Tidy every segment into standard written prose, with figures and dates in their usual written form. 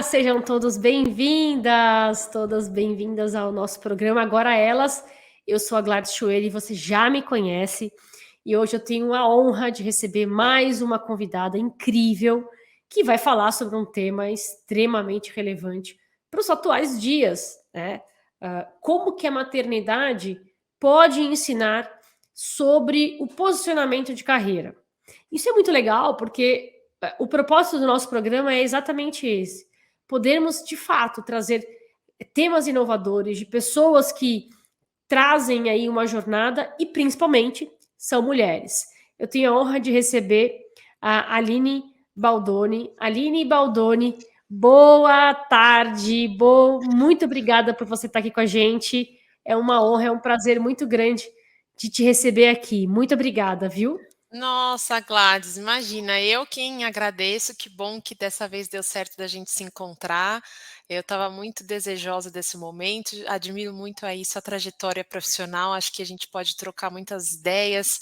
Olá, sejam todas bem-vindas ao nosso programa Agora Elas. Eu sou a Gladys Choeira e você já me conhece. E hoje eu tenho a honra de receber mais uma convidada incrível que vai falar sobre um tema extremamente relevante para os atuais dias, né? Como que a maternidade pode ensinar sobre o posicionamento de carreira. Isso é muito legal porque o propósito do nosso programa é exatamente esse: podermos, de fato, trazer temas inovadores de pessoas que trazem aí uma jornada e, principalmente, são mulheres. Eu tenho a honra de receber a Aline Baldoni. Aline Baldoni, boa tarde, muito obrigada por você estar aqui com a gente. É uma honra, é um prazer muito grande de te receber aqui. Muito obrigada, viu? Nossa, Gladys, imagina, eu quem agradeço, que bom que dessa vez deu certo da gente se encontrar. Eu estava muito desejosa desse momento, admiro muito aí sua trajetória profissional, acho que a gente pode trocar muitas ideias,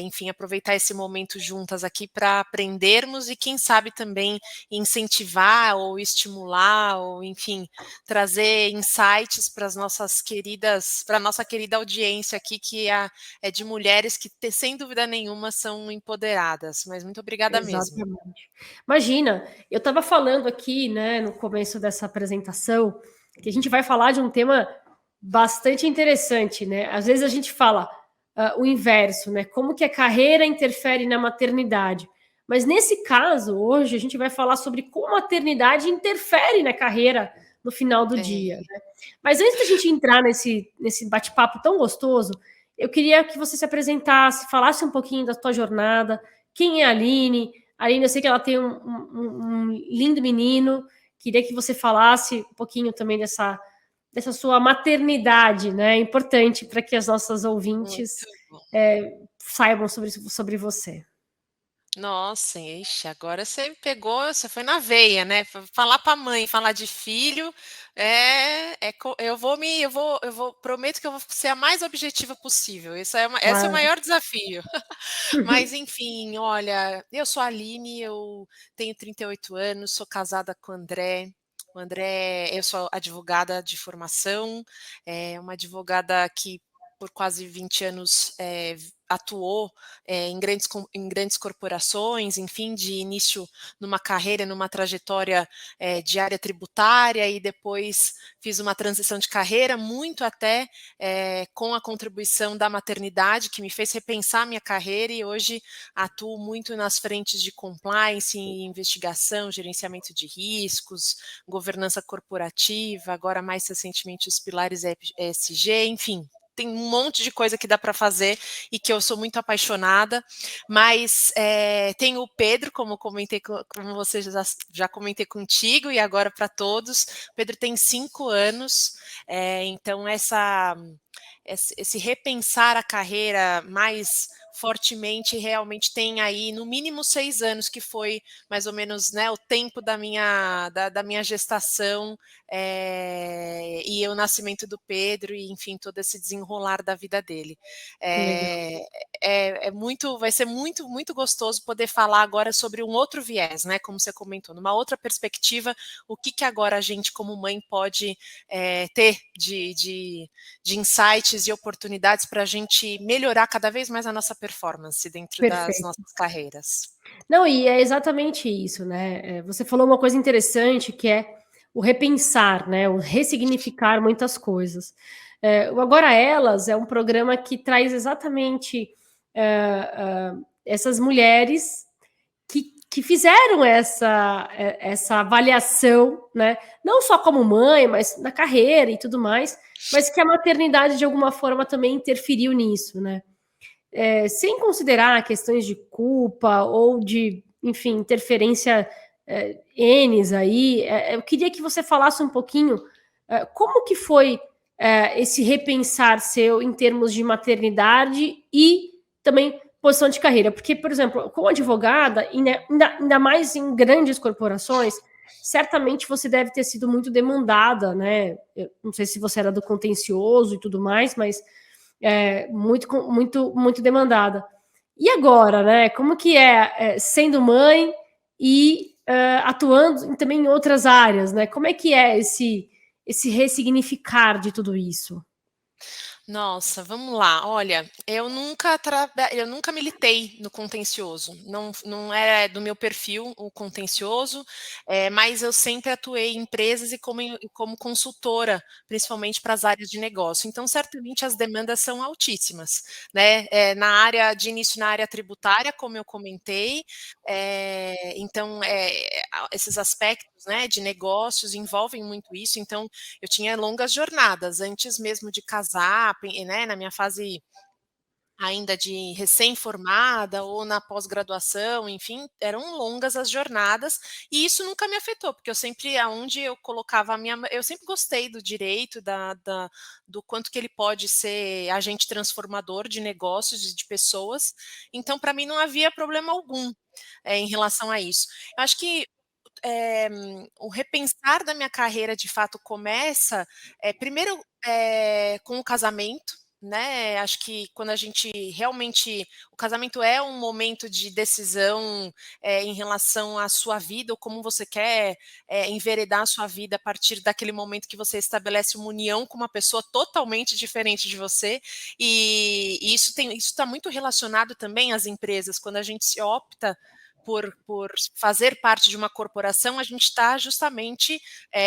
enfim, aproveitar esse momento juntas aqui para aprendermos e quem sabe também incentivar ou estimular, ou enfim, trazer insights para as nossas queridas, para a nossa querida audiência aqui, que é de mulheres que, sem dúvida nenhuma, são empoderadas. Mas muito obrigada mesmo. Exatamente. Imagina, eu estava falando aqui, né, no começo dessa apresentação, que a gente vai falar de um tema bastante interessante, né? Às vezes a gente fala o inverso, né? Como que a carreira interfere na maternidade. Mas nesse caso, hoje, a gente vai falar sobre como a maternidade interfere na carreira no final do dia, É. né? Mas antes da gente entrar nesse bate-papo tão gostoso, eu queria que você se apresentasse, falasse um pouquinho da sua jornada. Quem é a Aline? A Aline, eu sei que ela tem um lindo menino. Queria que você falasse um pouquinho também dessa sua maternidade, né? É importante para que as nossas ouvintes Muito bom. saibam sobre você. Nossa, ixi, agora você pegou, você foi na veia, né? Falar para a mãe, falar de filho, prometo que eu vou ser a mais objetiva possível. Esse é o Claro. maior desafio. Mas, enfim, olha, eu sou a Aline, eu tenho 38 anos, sou casada com o André. O André, eu sou advogada de formação, uma advogada que por quase 20 anos atuou em grandes corporações, enfim, de início numa carreira, numa trajetória de área tributária, e depois fiz uma transição de carreira, muito até com a contribuição da maternidade, que me fez repensar minha carreira, e hoje atuo muito nas frentes de compliance, investigação, gerenciamento de riscos, governança corporativa, agora mais recentemente os pilares ESG, enfim. Tem um monte de coisa que dá para fazer e que eu sou muito apaixonada, mas tem o Pedro, como você já comentei contigo e agora para todos. O Pedro tem 5 anos, então esse repensar a carreira mais fortemente realmente tem aí no mínimo 6 anos, que foi mais ou menos, né, o tempo da minha gestação e o nascimento do Pedro, e enfim, todo esse desenrolar da vida dele. Que legal. Vai ser muito, muito gostoso poder falar agora sobre um outro viés, né? Como você comentou, numa outra perspectiva, o que agora a gente, como mãe, pode ter de insights e oportunidades para a gente melhorar cada vez mais a nossa performance dentro das Perfeito. nossas carreiras. Não, e é exatamente isso, né? Você falou uma coisa interessante que é o repensar, né? O ressignificar muitas coisas. O Agora Elas é um programa que traz exatamente essas mulheres que fizeram essa avaliação, né? Não só como mãe, mas na carreira e tudo mais, mas que a maternidade de alguma forma também interferiu nisso, né? Sem considerar questões de culpa ou de, enfim, interferência N's aí, eu queria que você falasse um pouquinho como que foi esse repensar seu em termos de maternidade e também posição de carreira. Porque, por exemplo, como advogada, ainda mais em grandes corporações, certamente você deve ter sido muito demandada, né? Eu não sei se você era do contencioso e tudo mais, mas muito demandada. E agora, né? Como que sendo mãe e atuando também em outras áreas, né? Como é que é esse ressignificar de tudo isso? Nossa, vamos lá. Olha, eu nunca militei no contencioso, não é do meu perfil o contencioso, mas eu sempre atuei em empresas e como consultora, principalmente para as áreas de negócio. Então, certamente as demandas são altíssimas, né, na área de início na área tributária, como eu comentei, então, esses aspectos, né, de negócios envolvem muito isso, então eu tinha longas jornadas antes mesmo de casar, né, na minha fase ainda de recém-formada ou na pós-graduação, enfim, eram longas as jornadas, e isso nunca me afetou, porque eu sempre aonde eu colocava a minha eu sempre gostei do direito, do quanto que ele pode ser agente transformador de negócios e de pessoas, então para mim não havia problema algum, em relação a isso. Eu acho que o repensar da minha carreira de fato começa, primeiro, com o casamento, né, acho que quando a gente realmente o casamento é um momento de decisão, em relação à sua vida ou como você quer, enveredar a sua vida a partir daquele momento que você estabelece uma união com uma pessoa totalmente diferente de você, e isso está muito relacionado também às empresas, quando a gente se opta por fazer parte de uma corporação, a gente está justamente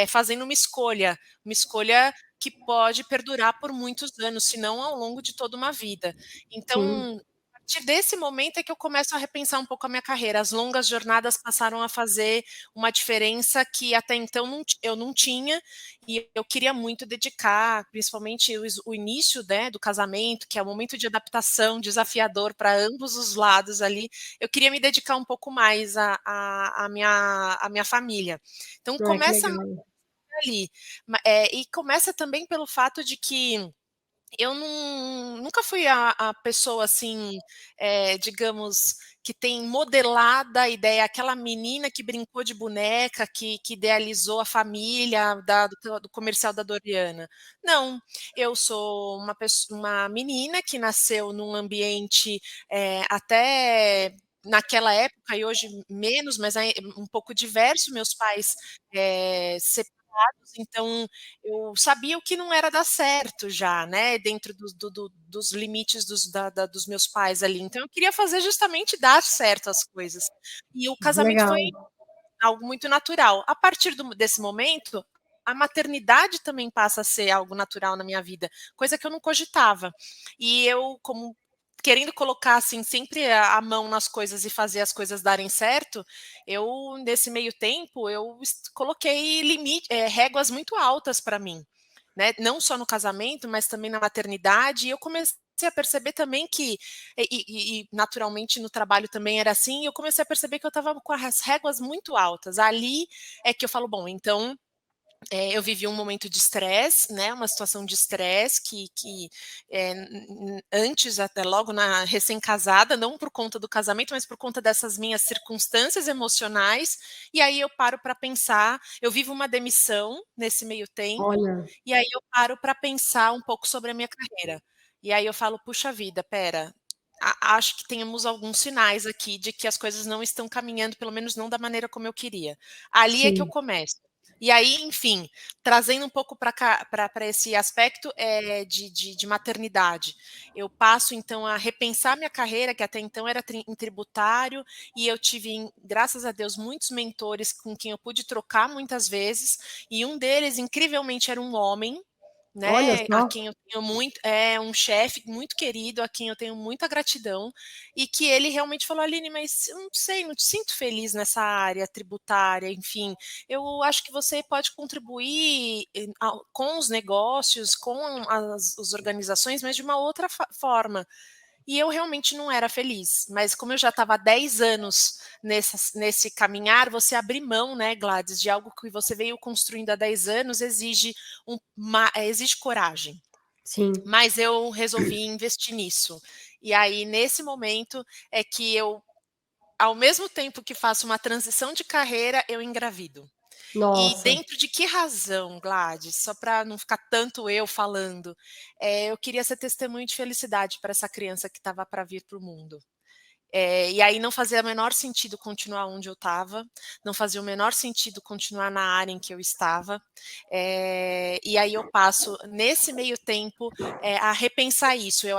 fazendo uma escolha que pode perdurar por muitos anos, se não ao longo de toda uma vida. Sim, Então, a partir desse momento é que eu começo a repensar um pouco a minha carreira. As longas jornadas passaram a fazer uma diferença que até então eu não tinha, e eu queria muito dedicar, principalmente o início, né, do casamento, que é um momento de adaptação desafiador para ambos os lados ali, eu queria me dedicar um pouco mais à minha família. Então ah, que começa legal. ali, e começa também pelo fato de que eu nunca fui a pessoa, assim, digamos, que tem modelada a ideia, aquela menina que brincou de boneca, que idealizou a família do comercial da Doriana. Não, eu sou uma menina que nasceu num ambiente, até naquela época e hoje menos, mas um pouco diverso, meus pais, separados, então eu sabia o que não era dar certo já, né, dentro dos limites dos meus pais ali, então eu queria fazer justamente dar certo as coisas. E o casamento foi Legal. algo muito natural. A partir desse momento, a maternidade também passa a ser algo natural na minha vida, coisa que eu não cogitava. E eu, como querendo colocar assim sempre a mão nas coisas e fazer as coisas darem certo, eu nesse meio tempo eu coloquei réguas muito altas para mim, né? Não só no casamento, mas também na maternidade. E eu comecei a perceber também que, naturalmente no trabalho também era assim, e eu comecei a perceber que eu estava com as réguas muito altas. Ali é que eu falo, bom, então eu vivi um momento de estresse, né, uma situação de estresse que antes, até logo na recém-casada, não por conta do casamento, mas por conta dessas minhas circunstâncias emocionais, e aí eu paro para pensar, eu vivo uma demissão nesse meio tempo, Olha, e aí eu paro para pensar um pouco sobre a minha carreira. E aí eu falo: "Puxa vida, espera, acho que temos alguns sinais aqui de que as coisas não estão caminhando, pelo menos não da maneira como eu queria". Ali é que eu sim, começo. E aí, enfim, trazendo um pouco para esse aspecto, de maternidade, eu passo então a repensar minha carreira, que até então era em tributário, e eu tive, graças a Deus, muitos mentores com quem eu pude trocar muitas vezes, e um deles, incrivelmente, era um homem, olha né, a só. quem eu tenho muito um chefe muito querido, a quem eu tenho muita gratidão, e que ele realmente falou: "Aline, mas eu não sei, não te sinto feliz nessa área tributária, enfim, eu acho que você pode contribuir com os negócios, com as organizações, mas de uma outra forma". E eu realmente não era feliz, mas como eu já estava há 10 anos nesse caminhar, você abrir mão, né, Gladys, de algo que você veio construindo há 10 anos exige coragem. Sim, Mas eu resolvi investir nisso. E aí, nesse momento, é que eu, ao mesmo tempo que faço uma transição de carreira, eu engravido. E nossa, dentro de que razão, Gladys? Só para não ficar tanto eu falando, eu queria ser testemunho de felicidade para essa criança que estava para vir para o mundo. E aí não fazia o menor sentido continuar onde eu estava, não fazia o menor sentido continuar na área em que eu estava. E aí eu passo, nesse meio tempo, a repensar isso. Eu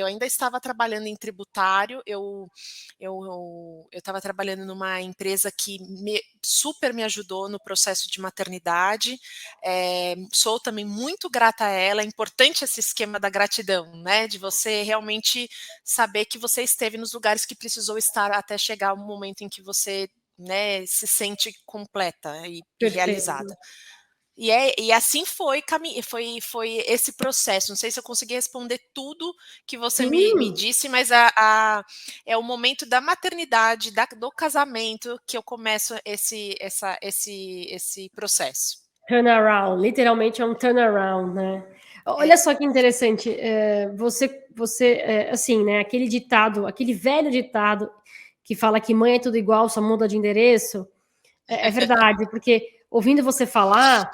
ainda estava trabalhando em tributário, eu estava trabalhando numa empresa que super me ajudou no processo de maternidade. Sou também muito grata a ela. É importante esse esquema da gratidão, né? De você realmente saber que você esteve nos lugares que precisou estar até chegar o momento em que você, né, se sente completa e realizada. Perfeito. E assim foi esse processo. Não sei se eu consegui responder tudo que você me Sim, disse, mas é o momento da maternidade, do casamento, que eu começo esse processo. turnaround, literalmente é um turnaround, né? É. Olha só que interessante, assim, né? Aquele ditado, aquele velho ditado que fala que mãe é tudo igual, só muda de endereço, é verdade, porque ouvindo você falar,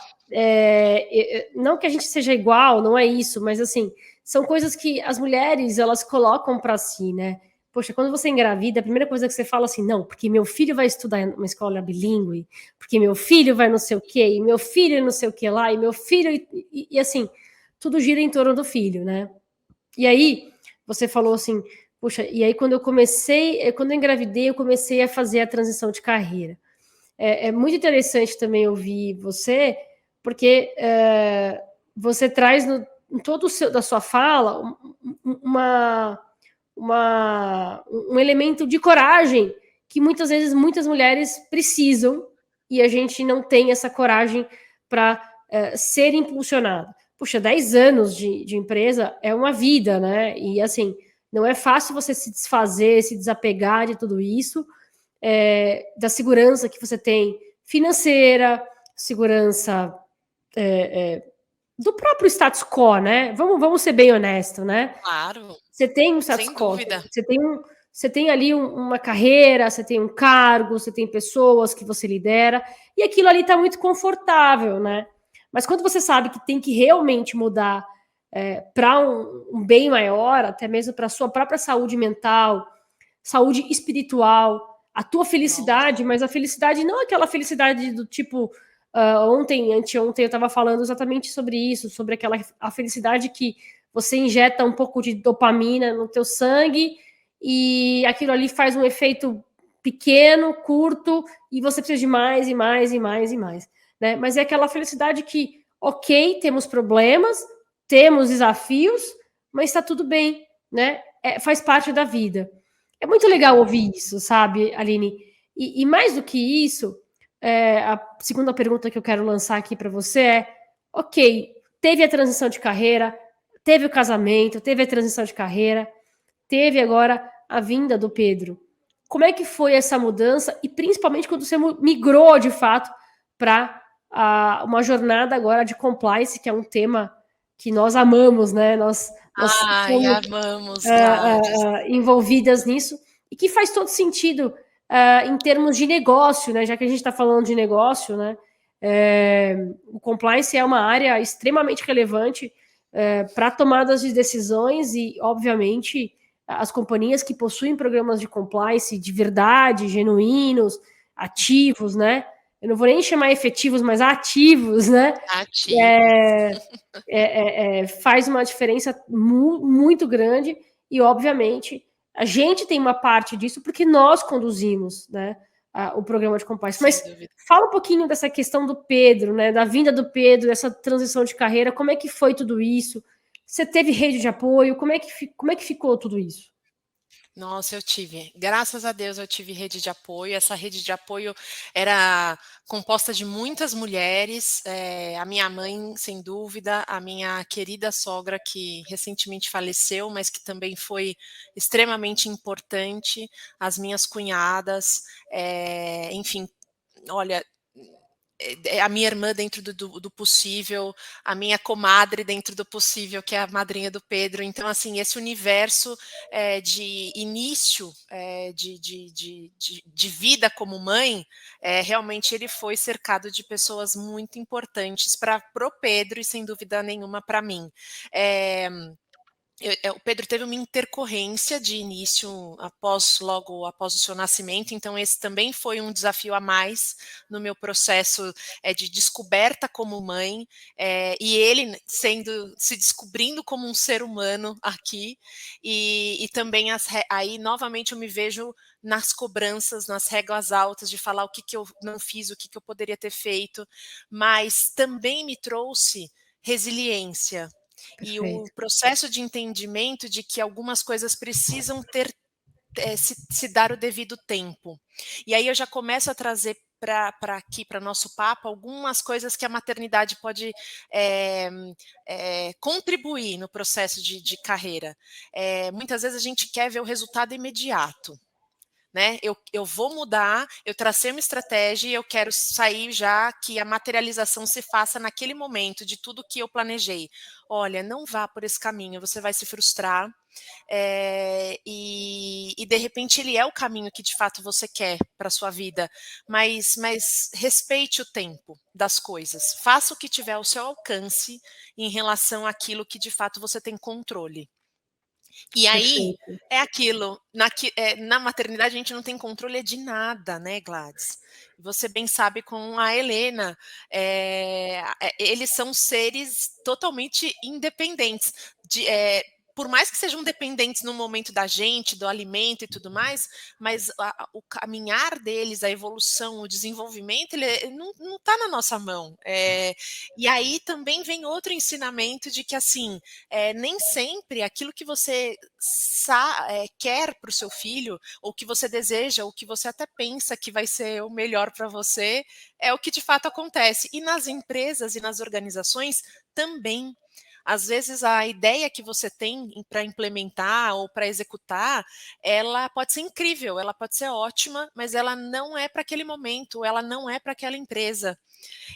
não que a gente seja igual, não é isso, mas assim, são coisas que as mulheres elas colocam para si, né? Poxa, quando você engravida, a primeira coisa que você fala assim, não, porque meu filho vai estudar em uma escola bilíngue, porque meu filho vai não sei o quê, e meu filho não sei o que lá, e meu filho, e assim, tudo gira em torno do filho, né? E aí, você falou assim, poxa, e aí quando eu engravidei, eu comecei a fazer a transição de carreira. É muito interessante também ouvir você, porque você traz em todo da sua fala uma, um elemento de coragem que muitas vezes muitas mulheres precisam e a gente não tem essa coragem para ser impulsionada. Puxa, 10 anos de empresa é uma vida, né? E assim, não é fácil você se desfazer, se desapegar de tudo isso, da segurança que você tem financeira, segurança do próprio status quo, né? Vamos ser bem honestos, né? Claro, Você tem um status sem quo, dúvida. você tem ali uma carreira, você tem um cargo, você tem pessoas que você lidera, e aquilo ali está muito confortável, né? Mas quando você sabe que tem que realmente mudar para um bem maior, até mesmo para a sua própria saúde mental, saúde espiritual, a tua Nossa. felicidade, mas a felicidade não é aquela felicidade do tipo. Anteontem, eu estava falando exatamente sobre isso, sobre a felicidade que você injeta um pouco de dopamina no teu sangue e aquilo ali faz um efeito pequeno, curto, e você precisa de mais e mais e mais e mais. Né? Mas é aquela felicidade que, ok, temos problemas, temos desafios, mas está tudo bem, né? Faz parte da vida. É muito legal Sim. ouvir isso, sabe, Aline? E mais do que isso, a segunda pergunta que eu quero lançar aqui para você é: ok, teve a transição de carreira, teve o casamento, teve a transição de carreira, teve agora a vinda do Pedro. Como é que foi essa mudança e principalmente quando você migrou de fato para uma jornada agora de compliance, que é um tema que nós amamos, né? Nós Ai, somos amamos, Gladys. envolvidas nisso e que faz todo sentido em termos de negócio, né? Já que a gente está falando de negócio, né? O compliance é uma área extremamente relevante para tomadas de decisões e, obviamente, as companhias que possuem programas de compliance de verdade, genuínos, ativos, né? Eu não vou nem chamar efetivos, mas ativos, né? Ativo. Faz uma diferença muito grande e, obviamente, a gente tem uma parte disso porque nós conduzimos, né, o programa de compliance. Sem Mas dúvida. fala um pouquinho dessa questão do Pedro, né, da vinda do Pedro, dessa transição de carreira, como é que foi tudo isso? Você teve rede de apoio? Como é que ficou tudo isso? Nossa, eu tive. Graças a Deus eu tive rede de apoio. Essa rede de apoio era composta de muitas mulheres. A minha mãe, sem dúvida, a minha querida sogra, que recentemente faleceu, mas que também foi extremamente importante, as minhas cunhadas, enfim, olha, a minha irmã dentro do possível, a minha comadre dentro do possível, que é a madrinha do Pedro. Então, assim, esse universo de início de vida como mãe, realmente ele foi cercado de pessoas muito importantes para o Pedro e, sem dúvida nenhuma, para mim. É, O Pedro teve uma intercorrência de início, logo após o seu nascimento, então esse também foi um desafio a mais no meu processo de descoberta como mãe, e ele se descobrindo como um ser humano aqui, e também aí novamente eu me vejo nas cobranças, nas réguas altas, de falar o que eu não fiz, o que eu poderia ter feito, mas também me trouxe resiliência, e o Perfeito. processo de entendimento de que algumas coisas precisam se dar o devido tempo. E aí eu já começo a trazer para aqui, para nosso papo, algumas coisas que a maternidade pode contribuir no processo de carreira. Muitas vezes a gente quer ver o resultado imediato. Né? Eu vou mudar, eu tracei uma estratégia e eu quero sair já que a materialização se faça naquele momento de tudo que eu planejei. Olha, não vá por esse caminho, você vai se frustrar, e de repente ele é o caminho que de fato você quer para a sua vida, mas respeite o tempo das coisas, faça o que tiver ao seu alcance em relação àquilo que de fato você tem controle. E aí, Perfeito. é aquilo, na maternidade a gente não tem controle de nada, né, Gladys? Você bem sabe com a Helena, eles são seres totalmente independentes, por mais que sejam dependentes no momento da gente, do alimento e tudo mais, mas o caminhar deles, a evolução, o desenvolvimento, ele não está na nossa mão. E aí também vem outro ensinamento de que, assim, nem sempre aquilo que você quer para o seu filho, ou que você deseja, ou que você até pensa que vai ser o melhor para você, é o que de fato acontece. E nas empresas e nas organizações também. Às vezes a ideia que você tem para implementar ou para executar, ela pode ser incrível, ela pode ser ótima, mas ela não é para aquele momento, ela não é para aquela empresa.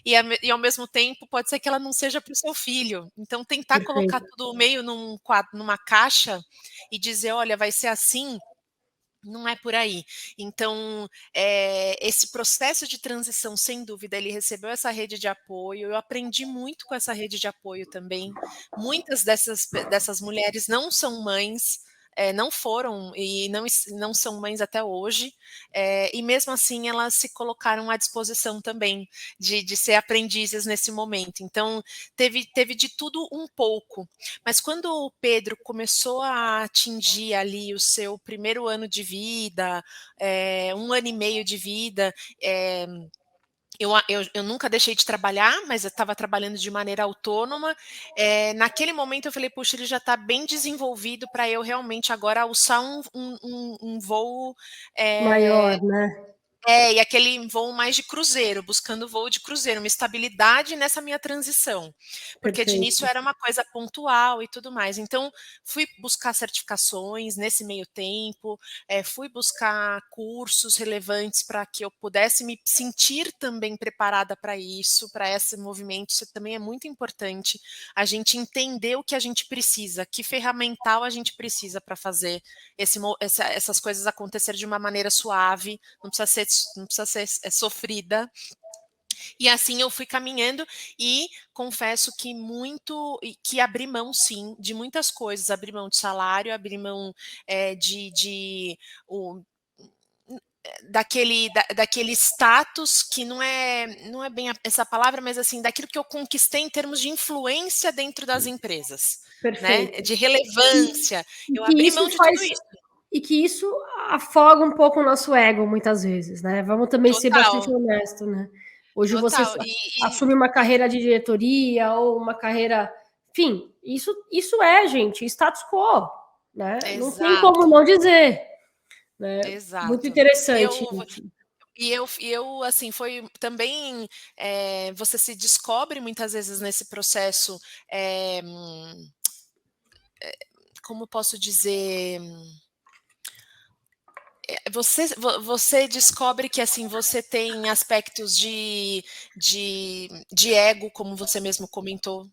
E ao mesmo tempo pode ser que ela não seja para o seu filho. Então tentar colocar Perfeito. tudo meio num quadro, numa caixa e dizer, olha, vai ser assim, não é por aí. Então, esse processo de transição, sem dúvida, ele recebeu essa rede de apoio. Eu aprendi muito com essa rede de apoio também. Muitas dessas mulheres não são mães, não foram e não são mães até hoje, e mesmo assim elas se colocaram à disposição também de ser aprendizes nesse momento. Então, teve de tudo um pouco. Mas quando o Pedro começou a atingir ali o seu primeiro ano de vida, 1 ano e meio de vida, eu nunca deixei de trabalhar, mas eu estava trabalhando de maneira autônoma. Naquele momento eu falei, puxa, ele já está bem desenvolvido para eu realmente agora alçar um voo. Maior, né? E aquele voo mais de cruzeiro, buscando voo de cruzeiro, uma estabilidade nessa minha transição, porque de início Perfeito. era uma coisa pontual e tudo mais. Então, fui buscar certificações nesse meio tempo, fui buscar cursos relevantes para que eu pudesse me sentir também preparada para isso, para esse movimento. Isso também é muito importante, a gente entender o que a gente precisa, que ferramental a gente precisa para fazer essas coisas acontecer de uma maneira suave, não precisa ser sofrida. E assim eu fui caminhando e confesso que abri mão, sim, de muitas coisas, abri mão de salário, abri mão de daquele status que não é bem essa palavra, mas assim, daquilo que eu conquistei em termos de influência dentro das empresas, né? Perfeito. De relevância. E Eu que abri isso mão de tudo faz isso. e que isso afoga um pouco o nosso ego muitas vezes, né? Vamos também ser bastante Total, honesto, né? Hoje você total. assume uma carreira de diretoria ou uma carreira, enfim, isso é, gente, status quo, né? Não tem como Exato, não dizer, né? Muito exato. E interessante eu isso. e eu assim, foi também, você se descobre muitas vezes nesse processo, como posso dizer, você descobre que, assim, você tem aspectos de ego, como você mesmo comentou,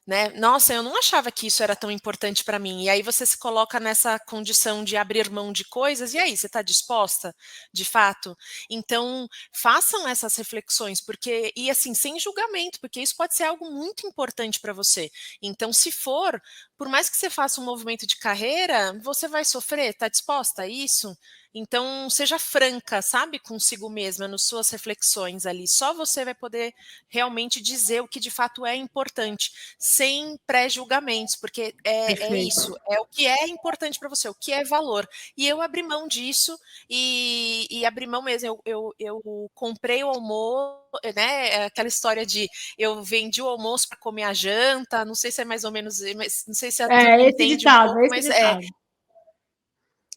né? Nossa, eu não achava que isso era tão importante para mim. E aí você se coloca nessa condição de abrir mão de coisas, e aí, você está disposta, de fato? Então, façam essas reflexões, porque, e assim, sem julgamento, porque isso pode ser algo muito importante para você. Então, se for, por mais que você faça um movimento de carreira, você vai sofrer, está disposta a isso? Então, seja franca, sabe, consigo mesma, nas suas reflexões ali. Só você vai poder realmente dizer o que de fato é importante, sem pré-julgamentos, porque é Perfeito. isso, é o que é importante para você, o que é valor. E eu abri mão disso, e abri mão mesmo. Eu comprei o almoço, né? Aquela história de eu vendi o almoço para comer a janta, não sei se é mais ou menos, não sei se a turma Esse entende um ditado, pouco, esse mas ditado.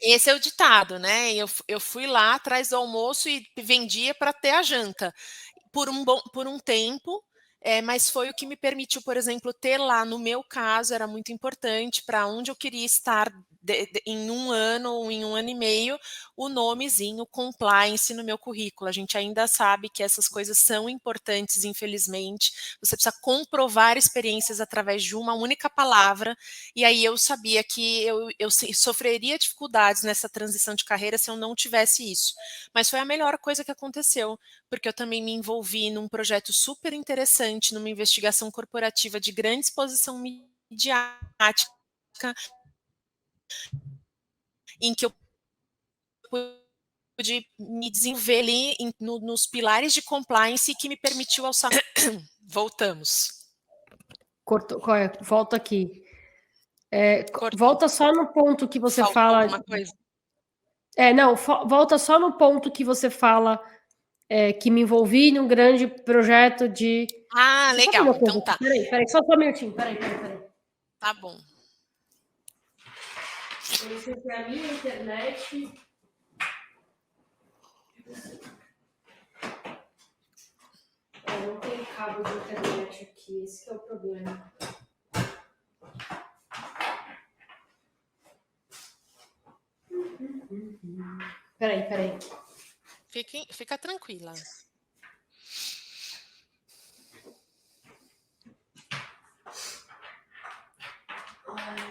esse é o ditado, né? Eu fui lá atrás do almoço e vendia para ter a janta por um tempo, mas foi o que me permitiu, por exemplo, ter lá, no meu caso, era muito importante para onde eu queria estar em um ano ou em um ano e meio, o nomezinho compliance no meu currículo. A gente ainda sabe que essas coisas são importantes, infelizmente. Você precisa comprovar experiências através de uma única palavra, e aí eu sabia que eu sofreria dificuldades nessa transição de carreira se eu não tivesse isso. Mas foi a melhor coisa que aconteceu, porque eu também me envolvi num projeto super interessante, numa investigação corporativa de grande exposição midiática, em que eu pude me desenvolver ali nos pilares de compliance que me permitiu alçar. Voltamos. Cortou, volta aqui. Cortou. Volta só no ponto que você Faltou fala. alguma coisa? Não, volta só no ponto que você fala que me envolvi num grande projeto de. Ah, Deixa eu só ver legal. uma coisa Então aqui. tá. Peraí, só um minutinho. Peraí. Tá bom. Eu não sei se é a minha internet. Não tem cabo de internet aqui, esse que é o problema. Peraí. Fica tranquila.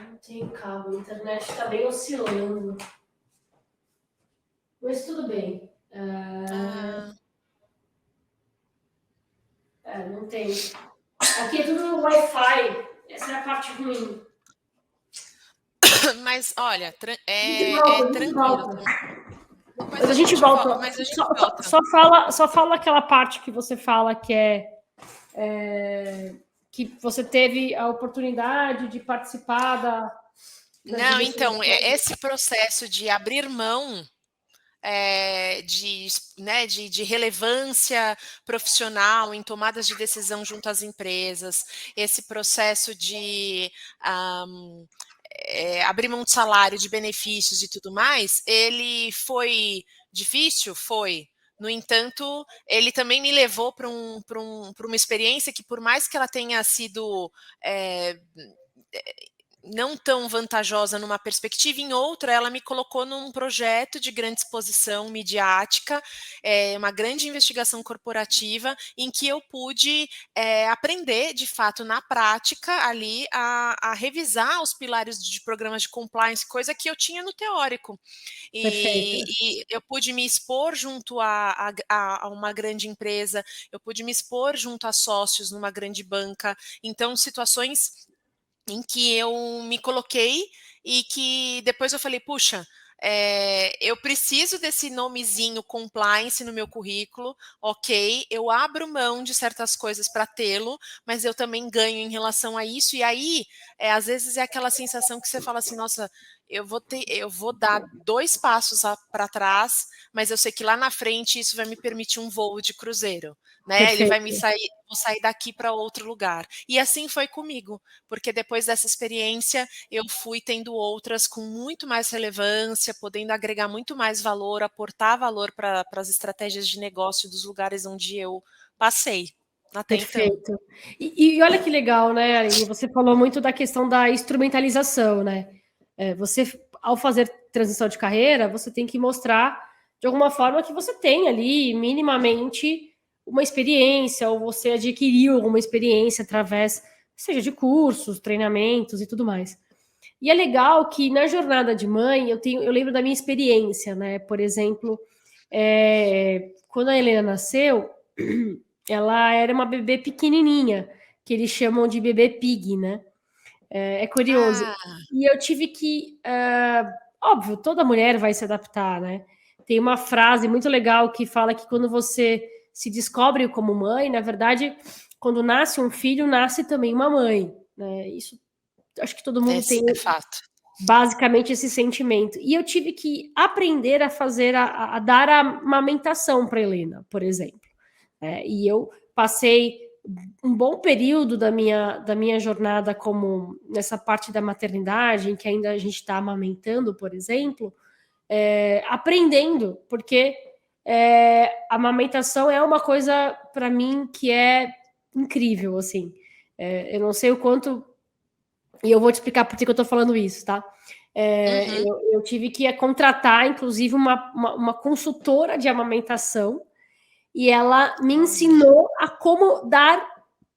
Não tem cabo, a internet tá bem oscilando. Mas tudo bem. Não tem. Aqui é tudo Wi-Fi. Essa é a parte ruim. Mas olha, A gente é volta, a gente tranquilo. volta. Depois Mas a gente volta. mas a gente volta. Só fala aquela parte que você fala que que você teve a oportunidade de participar Não, então, esse processo de abrir mão de relevância profissional em tomadas de decisão junto às empresas, esse processo de abrir mão de salário, de benefícios e tudo mais, ele foi difícil? Foi. No entanto, ele também me levou para uma experiência que, por mais que ela tenha sido não tão vantajosa numa perspectiva, em outra, ela me colocou num projeto de grande exposição midiática, uma grande investigação corporativa, em que eu pude aprender, de fato, na prática, ali, a revisar os pilares de programas de compliance, coisa que eu tinha no teórico. E eu pude me expor junto a uma grande empresa, eu pude me expor junto a sócios numa grande banca. Então, situações em que eu me coloquei e que depois eu falei, puxa, eu preciso desse nomezinho compliance no meu currículo, ok, eu abro mão de certas coisas para tê-lo, mas eu também ganho em relação a isso, e aí, às vezes é aquela sensação que você fala assim, nossa, eu vou dar 2 passos para trás, mas eu sei que lá na frente isso vai me permitir um voo de cruzeiro, né? Ele vai vou sair daqui para outro lugar. E assim foi comigo, porque depois dessa experiência eu fui tendo outras com muito mais relevância, podendo agregar muito mais valor, aportar valor para as estratégias de negócio dos lugares onde eu passei até então. Perfeito. E olha que legal, né, Aline? Você falou muito da questão da instrumentalização, né? Você, ao fazer transição de carreira, você tem que mostrar, de alguma forma, que você tem ali, minimamente, uma experiência, ou você adquiriu alguma experiência através, seja de cursos, treinamentos e tudo mais. E é legal que na jornada de mãe eu lembro da minha experiência, né? Por exemplo, quando a Helena nasceu, ela era uma bebê pequenininha, que eles chamam de bebê pig, né? É curioso. Ah, E eu tive que, óbvio, toda mulher vai se adaptar, né? Tem uma frase muito legal que fala que quando você se descobre como mãe, na verdade, quando nasce um filho, nasce também uma mãe, né? Isso acho que todo mundo tem é fato. basicamente esse sentimento. E eu tive que aprender a fazer, a dar a amamentação para Helena, por exemplo. E eu passei um bom período da minha jornada como nessa parte da maternidade, em que ainda a gente está amamentando, por exemplo, aprendendo, porque a amamentação é uma coisa para mim que é incrível, assim. Eu não sei o quanto, e eu vou te explicar por que eu estou falando isso, tá? Uhum. Eu tive que contratar, inclusive, uma consultora de amamentação, e ela me Olha, ensinou a como dar,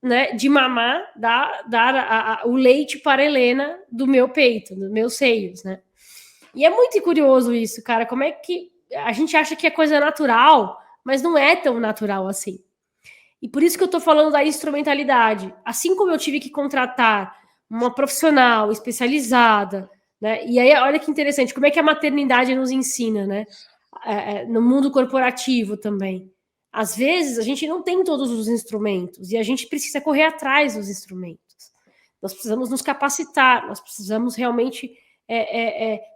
né, de mamar, dar o leite para a Helena do meu peito, dos meus seios, né? E é muito curioso isso, cara. Como é que a gente acha que é coisa natural, mas não é tão natural assim. E por isso que eu tô falando da instrumentalidade. Assim como eu tive que contratar uma profissional especializada, né? E aí, olha que interessante, como é que a maternidade nos ensina, né? No mundo corporativo também. Às vezes a gente não tem todos os instrumentos e a gente precisa correr atrás dos instrumentos. Nós precisamos nos capacitar, nós precisamos realmente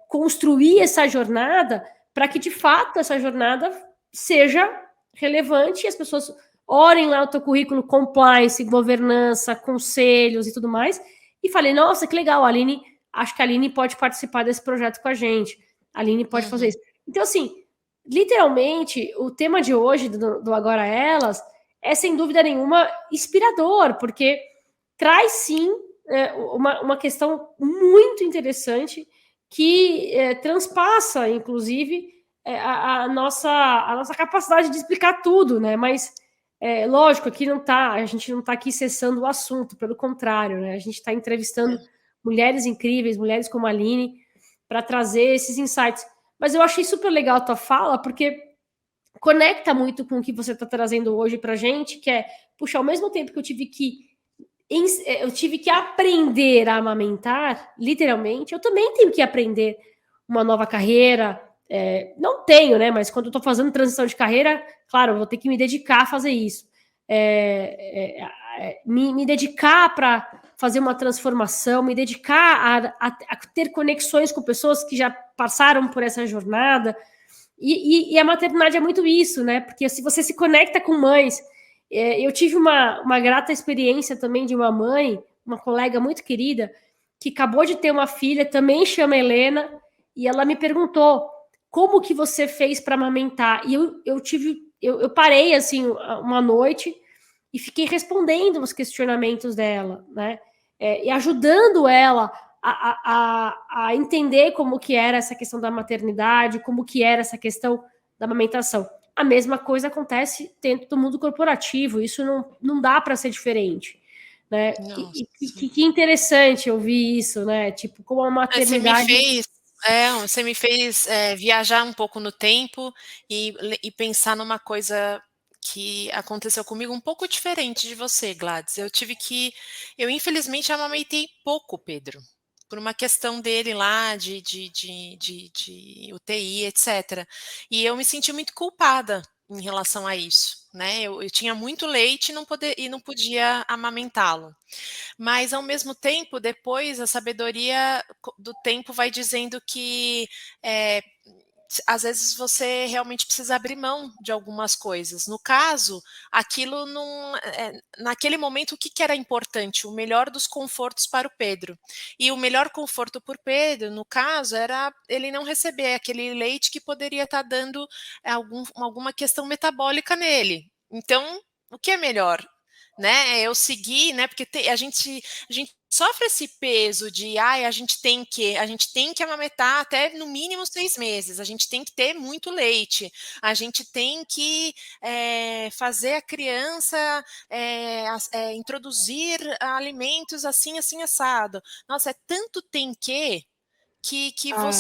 construir essa jornada para que de fato essa jornada seja relevante e as pessoas olhem lá o teu currículo, compliance, governança, conselhos e tudo mais, e falei, nossa, que legal, a Aline, acho que a Aline pode participar desse projeto com a gente, a Aline pode fazer uhum. isso. Então, assim, literalmente, o tema de hoje do Agora Elas é, sem dúvida nenhuma, inspirador, porque traz, sim, uma questão muito interessante que transpassa, inclusive, a nossa capacidade de explicar tudo, né? Mas lógico, aqui não tá, a gente não está aqui cessando o assunto, pelo contrário, né? A gente está entrevistando mulheres incríveis, mulheres como a Aline, para trazer esses insights. Mas eu achei super legal a tua fala, porque conecta muito com o que você está trazendo hoje para a gente, que é, puxa, ao mesmo tempo que eu tive que aprender a amamentar, literalmente, eu também tenho que aprender uma nova carreira. Não tenho, né? Mas quando eu estou fazendo transição de carreira, claro, eu vou ter que me dedicar a fazer isso. Me dedicar para fazer uma transformação, me dedicar a ter conexões com pessoas que já passaram por essa jornada. E a maternidade é muito isso, né? Porque se você se conecta com mães. Eu tive uma grata experiência também de uma mãe, uma colega muito querida, que acabou de ter uma filha, também chama Helena, e ela me perguntou como que você fez para amamentar. E eu parei assim uma noite e fiquei respondendo os questionamentos dela, né? E ajudando ela a entender como que era essa questão da maternidade, como que era essa questão da amamentação. A mesma coisa acontece dentro do mundo corporativo, isso não dá para ser diferente. Né? Nossa. Que interessante ouvir isso, né? Tipo, como a Você me maternidade. fez você me fez, viajar um pouco no tempo e pensar numa coisa que aconteceu comigo um pouco diferente de você, Gladys. Eu infelizmente amamentei pouco Pedro, por uma questão dele lá de UTI, etcétera. E eu me senti muito culpada em relação a isso, né. Eu tinha muito leite e não podia amamentá-lo. Mas ao mesmo tempo, depois a sabedoria do tempo vai dizendo que às vezes você realmente precisa abrir mão de algumas coisas. No caso, aquilo não. Naquele momento, o que, que era importante? O melhor dos confortos para o Pedro. E o melhor conforto para o Pedro, no caso, era ele não receber aquele leite que poderia estar dando alguma questão metabólica nele. Então, o que é melhor? Né, eu segui, né? Porque a gente sofre esse peso de, ai, a gente tem que amamentar até no mínimo 6 meses, a gente tem que ter muito leite, a gente tem que fazer a criança introduzir alimentos assim, assim, assado. Nossa, é tanto tem que Ah,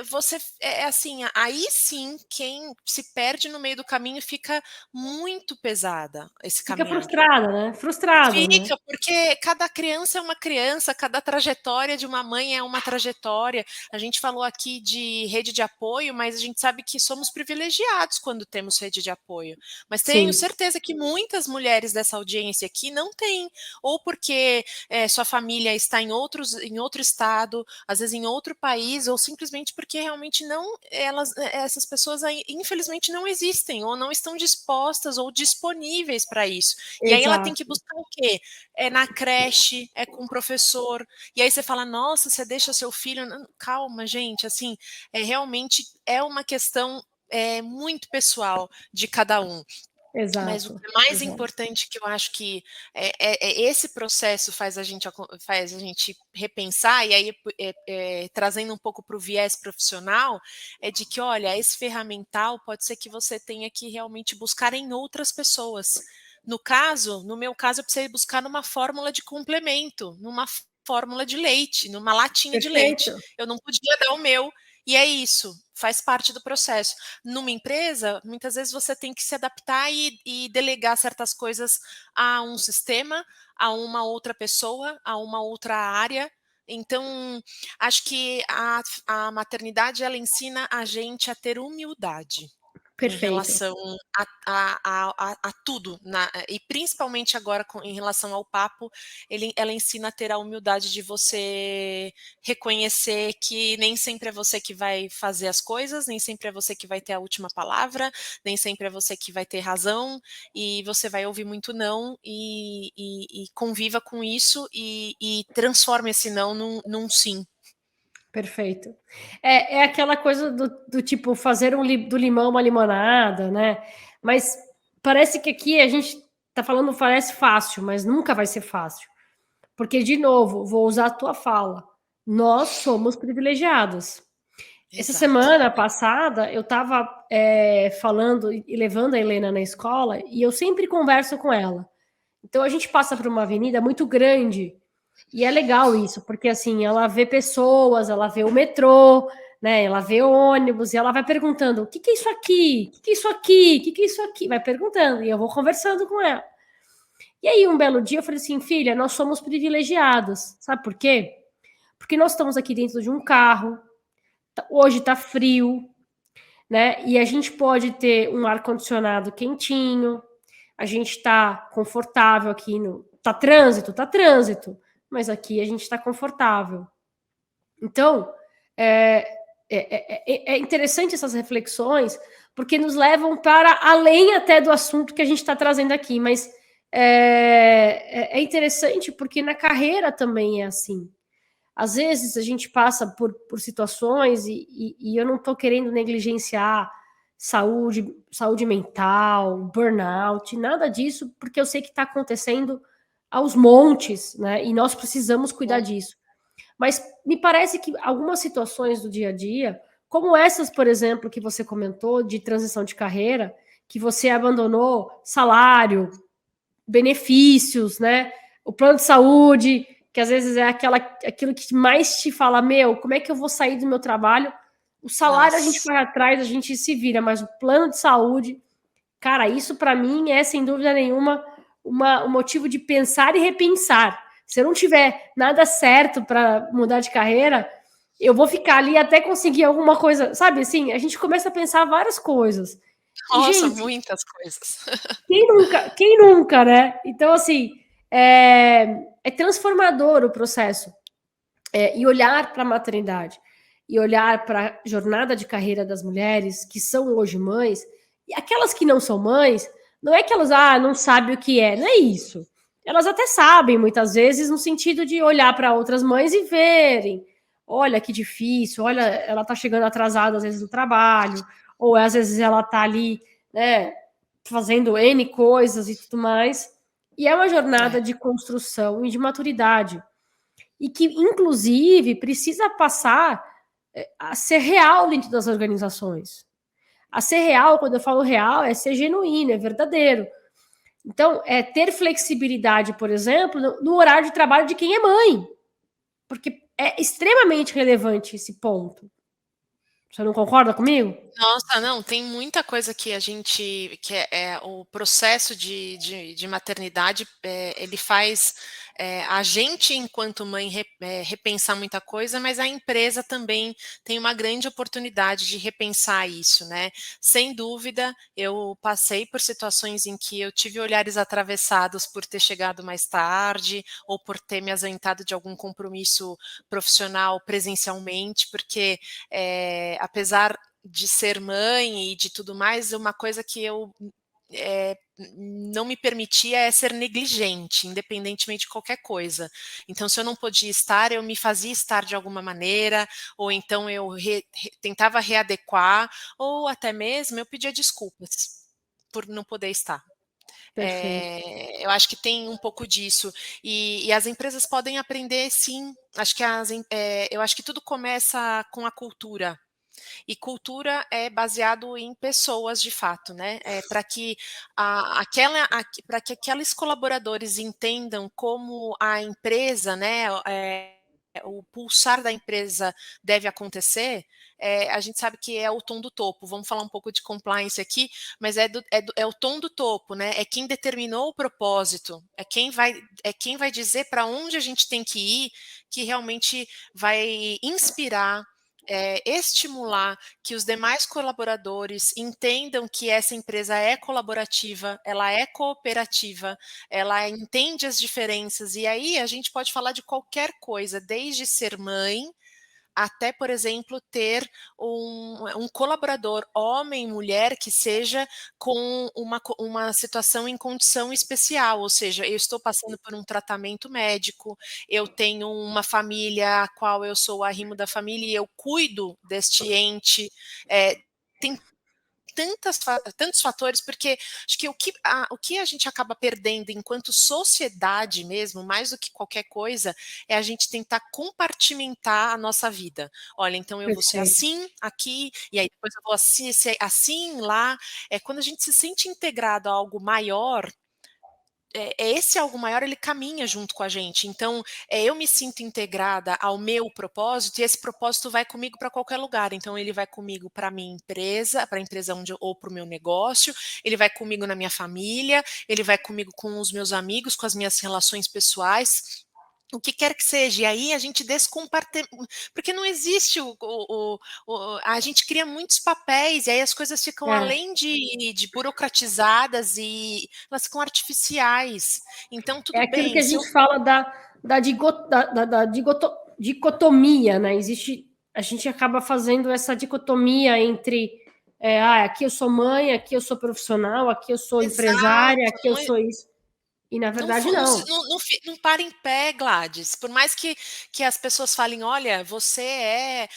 você é assim, aí sim, quem se perde no meio do caminho fica muito pesada esse fica caminhar. frustrada, né? Frustrada, né? Fica, porque cada criança é uma criança, cada trajetória de uma mãe é uma trajetória. A gente falou aqui de rede de apoio, mas a gente sabe que somos privilegiados quando temos rede de apoio. Mas tenho Sim, certeza que muitas mulheres dessa audiência aqui não têm, ou porque sua família está em outro estado, às vezes em outro país, ou simplesmente porque realmente não, essas pessoas infelizmente não existem, ou não estão dispostas ou disponíveis para isso. E aí ela tem que exato, buscar o quê? É na creche, é com o professor. E aí você fala, nossa, você deixa seu filho. Não, calma, gente, assim, realmente é uma questão muito pessoal de cada um. Mas o exato, que é mais exato. importante que eu acho que esse processo faz a gente repensar, e aí trazendo um pouco para o viés profissional, é de que, olha, esse ferramental pode ser que você tenha que realmente buscar em outras pessoas. No meu caso, eu precisei buscar numa fórmula de complemento, numa fórmula de leite, numa latinha de leite. Perfeito, Eu não podia dar o meu, e é isso, faz parte do processo. Numa empresa, muitas vezes você tem que se adaptar e delegar certas coisas a um sistema, a uma outra pessoa, a uma outra área. Então, acho que a maternidade ela ensina a gente a ter humildade em perfeito. relação a tudo, e principalmente agora em relação ao papo, ela ensina a ter a humildade de você reconhecer que nem sempre é você que vai fazer as coisas, nem sempre é você que vai ter a última palavra, nem sempre é você que vai ter razão, e você vai ouvir muito não, e conviva com isso e transforme esse não num sim. Perfeito. É aquela coisa do tipo fazer do limão uma limonada, né? Mas parece que aqui a gente tá falando, parece fácil, mas nunca vai ser fácil. Porque, de novo, vou usar a tua fala. Nós somos privilegiados. Essa Exato. semana passada, eu estava falando e levando a Helena na escola, e eu sempre converso com ela. Então, a gente passa por uma avenida muito grande, e é legal isso, porque assim, ela vê pessoas, ela vê o metrô, né? Ela vê ônibus e ela vai perguntando: o que, que é isso aqui? O que, que é isso aqui? O que, que é isso aqui? Vai perguntando, e eu vou conversando com ela. E aí, um belo dia, eu falei assim: filha, nós somos privilegiados. Sabe por quê? Porque nós estamos aqui dentro de um carro, hoje tá frio, né? E a gente pode ter um ar-condicionado quentinho, a gente está confortável aqui no. Tá trânsito, mas aqui a gente está confortável. Então, é, é interessante essas reflexões, porque nos levam para além até do assunto que a gente está trazendo aqui, mas é interessante porque na carreira também é assim. Às vezes a gente passa por situações e eu não estou querendo negligenciar saúde mental, burnout, nada disso, porque eu sei que está acontecendo aos montes, né? E nós precisamos cuidar disso. Mas me parece que algumas situações do dia a dia, como essas, por exemplo, que você comentou, de transição de carreira, que você abandonou salário, benefícios, né? O plano de saúde, que às vezes é aquilo que mais te fala, meu, como é que eu vou sair do meu trabalho? O salário a gente Nossa. vai atrás, a gente se vira, mas o plano de saúde, cara, isso para mim é sem dúvida nenhuma um motivo de pensar e repensar. Se eu não tiver nada certo para mudar de carreira, eu vou ficar ali até conseguir alguma coisa, sabe? Assim, a gente começa a pensar várias coisas. E, Nossa, gente, muitas coisas. quem nunca, né? Então, assim, é transformador o processo. E olhar para a maternidade, e olhar para a jornada de carreira das mulheres que são hoje mães, e aquelas que não são mães, não é que elas não sabem o que é, não é isso. Elas até sabem, muitas vezes, no sentido de olhar para outras mães e verem. Olha que difícil, olha, ela está chegando atrasada às vezes no trabalho, ou às vezes ela está ali, né, fazendo N coisas e tudo mais. E é uma É, jornada de construção e de maturidade. e que, inclusive, precisa passar a ser real dentro das organizações. A ser real, quando eu falo real, é ser genuíno, é verdadeiro. Então, é ter flexibilidade, por exemplo, no horário de trabalho de quem é mãe, porque é extremamente relevante esse ponto. Você não concorda comigo? Nossa, não, tem muita coisa que a gente que é o processo de maternidade, ele faz, a gente enquanto mãe repensar muita coisa, mas a empresa também tem uma grande oportunidade de repensar isso, né. Sem dúvida, eu passei por situações em que eu tive olhares atravessados por ter chegado mais tarde, ou por ter me ausentado de algum compromisso profissional presencialmente, porque, apesar de ser mãe e de tudo mais, uma coisa que eu não me permitia é ser negligente, independentemente de qualquer coisa. Então, se eu não podia estar, eu me fazia estar de alguma maneira, ou então eu tentava readequar, ou até mesmo eu pedia desculpas por não poder estar. Perfeito. Eu acho que tem um pouco disso. E as empresas podem aprender, sim. Acho que eu acho que tudo começa com a cultura. E cultura é baseado em pessoas de fato, né, para que para que aqueles colaboradores entendam como a empresa, né, o pulsar da empresa deve acontecer, a gente sabe que é o tom do topo. Vamos falar um pouco de compliance aqui, mas é o tom do topo, né, é quem determinou o propósito, é quem vai dizer para onde a gente tem que ir, que realmente vai inspirar, estimular que os demais colaboradores entendam que essa empresa é colaborativa, ela é cooperativa, ela entende as diferenças, e aí a gente pode falar de qualquer coisa, desde ser mãe até, por exemplo, ter um colaborador, homem, mulher, que seja com uma situação em condição especial, ou seja, eu estou passando por um tratamento médico, eu tenho uma família a qual eu sou o arrimo da família e eu cuido deste ente. Tem tantos fatores, porque acho que o que a gente acaba perdendo enquanto sociedade mesmo, mais do que qualquer coisa, é a gente tentar compartimentar a nossa vida. Olha, então eu vou ser Perfeito. assim aqui, e aí depois eu vou assim, ser assim lá. Quando a gente se sente integrado a algo maior, esse algo maior, ele caminha junto com a gente. Então, eu me sinto integrada ao meu propósito, e esse propósito vai comigo para qualquer lugar. Então, ele vai comigo para minha empresa, para a empresa ou para o meu negócio, ele vai comigo na minha família, ele vai comigo com os meus amigos, com as minhas relações pessoais, o que quer que seja. E aí a gente porque não existe a gente cria muitos papéis, e aí as coisas ficam, É, além de burocratizadas, e elas ficam artificiais. Então, é tudo aquilo que bem, a se eu gente fala dicotomia, né? A gente acaba fazendo essa dicotomia entre aqui eu sou mãe, aqui eu sou profissional, aqui eu sou empresária, exato, aqui eu sou isso. E na não, verdade, não. não para em pé, Gladys. Por mais que as pessoas falem, olha, você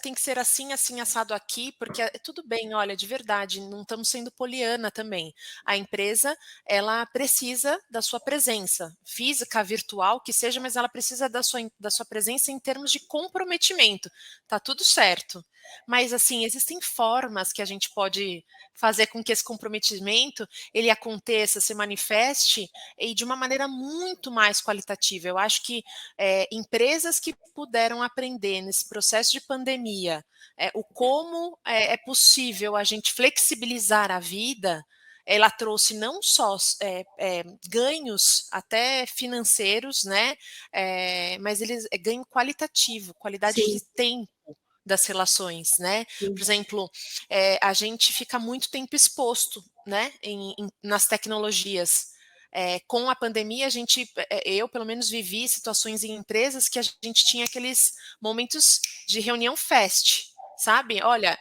tem que ser assim, assim, assado aqui, porque tudo bem, olha, de verdade, não estamos sendo poliana também. A empresa, ela precisa da sua presença, física, virtual, que seja, mas ela precisa da sua presença em termos de comprometimento. Tá tudo certo. Mas, assim, existem formas que a gente pode fazer com que esse comprometimento ele aconteça, se manifeste, e de uma maneira muito mais qualitativa. Eu acho que empresas que puderam aprender nesse processo de pandemia o como é possível a gente flexibilizar a vida, ela trouxe não só ganhos até financeiros, né, mas eles ganho qualitativo, qualidade Sim, de tempo das relações, né? Por sim. exemplo, a gente fica muito tempo exposto, né, nas tecnologias. Com a pandemia, eu pelo menos vivi situações em empresas que a gente tinha aqueles momentos de reunião fast, sabe? Olha,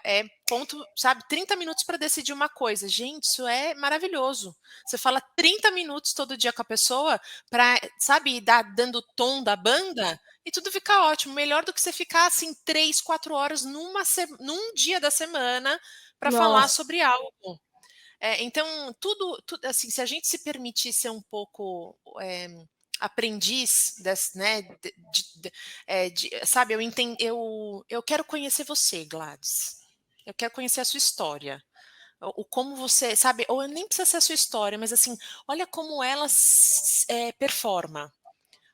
ponto, sabe, 30 minutos para decidir uma coisa. Gente, isso é maravilhoso. Você fala 30 minutos todo dia com a pessoa para, sabe, dando o tom da banda, e tudo fica ótimo. Melhor do que você ficar assim 3, 4 horas num dia da semana para falar Nossa, sobre algo. Então, tudo, assim, se a gente se permitir ser um pouco aprendiz, né, sabe, eu quero conhecer você, Gladys. Eu quero conhecer a sua história. O como você, sabe, ou nem precisa ser a sua história, mas assim, olha como ela performa.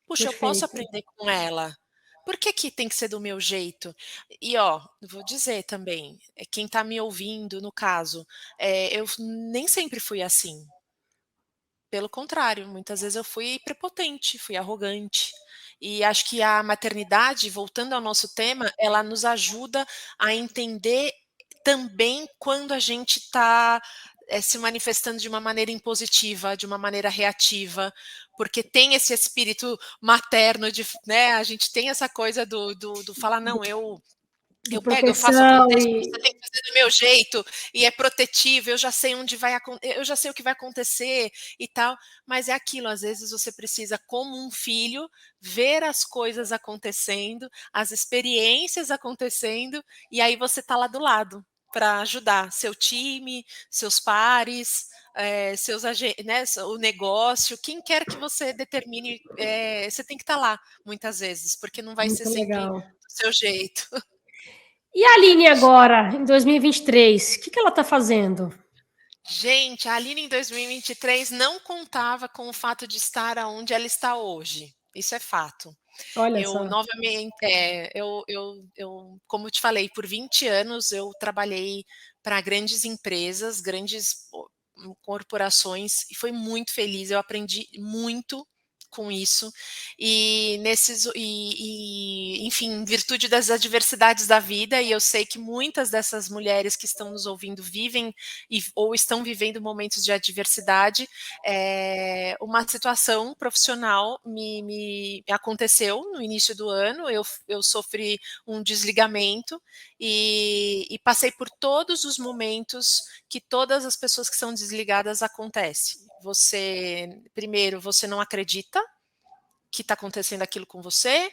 Puxa, eu posso Perfeito. aprender com ela. Por que que tem que ser do meu jeito? E ó, vou dizer também, quem está me ouvindo, no caso, eu nem sempre fui assim. Pelo contrário, muitas vezes eu fui prepotente, fui arrogante. E acho que a maternidade, voltando ao nosso tema, ela nos ajuda a entender também quando a gente está se manifestando de uma maneira impositiva, de uma maneira reativa, porque tem esse espírito materno de, né? A gente tem essa coisa do falar, não, De eu pego, eu faço proteção acontecer, e você tem que fazer do meu jeito, e é protetivo, eu já sei eu já sei o que vai acontecer e tal, mas é aquilo, às vezes você precisa, como um filho, ver as coisas acontecendo, as experiências acontecendo, e aí você tá lá do lado para ajudar seu time, seus pares, né, o negócio, quem quer que você determine, você tem que estar lá, muitas vezes, porque não vai ser muito sempre legal. do seu jeito. E a Aline agora, em 2023, o que que ela está fazendo? Gente, a Aline em 2023 não contava com o fato de estar aonde ela está hoje. Isso é fato. Olha Eu só, novamente, como eu te falei, por 20 anos eu trabalhei para grandes empresas, grandes corporações e foi muito feliz. Eu aprendi muito com isso enfim, em virtude das adversidades da vida, e eu sei que muitas dessas mulheres que estão nos ouvindo vivem ou estão vivendo momentos de adversidade. Uma situação profissional me aconteceu no início do ano. Eu sofri um desligamento e passei por todos os momentos que todas as pessoas que são desligadas acontecem. Primeiro, você não acredita que está acontecendo aquilo com você